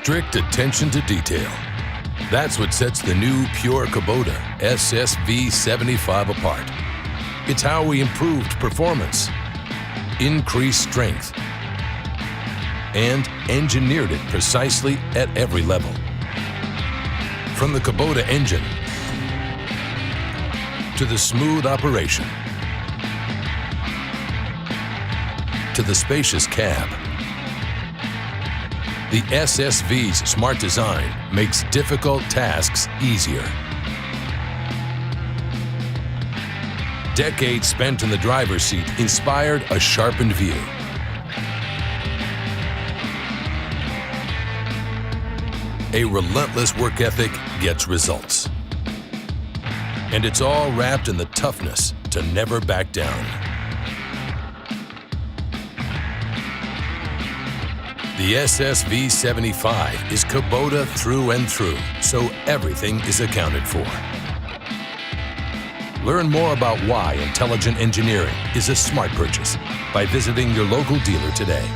strict attention to detail. That's what sets the new pure Kubota SSV75 apart. It's how we improved performance, increased strength, and engineered it precisely at every level. From the Kubota engine to the smooth operation to the spacious cab, the SSV's smart design makes difficult tasks easier. Decades spent in the driver's seat inspired a sharpened view. A relentless work ethic gets results. And it's all wrapped in the toughness to never back down. The SSV75 is Kubota through and through, so everything is accounted for. Learn more about why intelligent engineering is a smart purchase by visiting your local dealer today.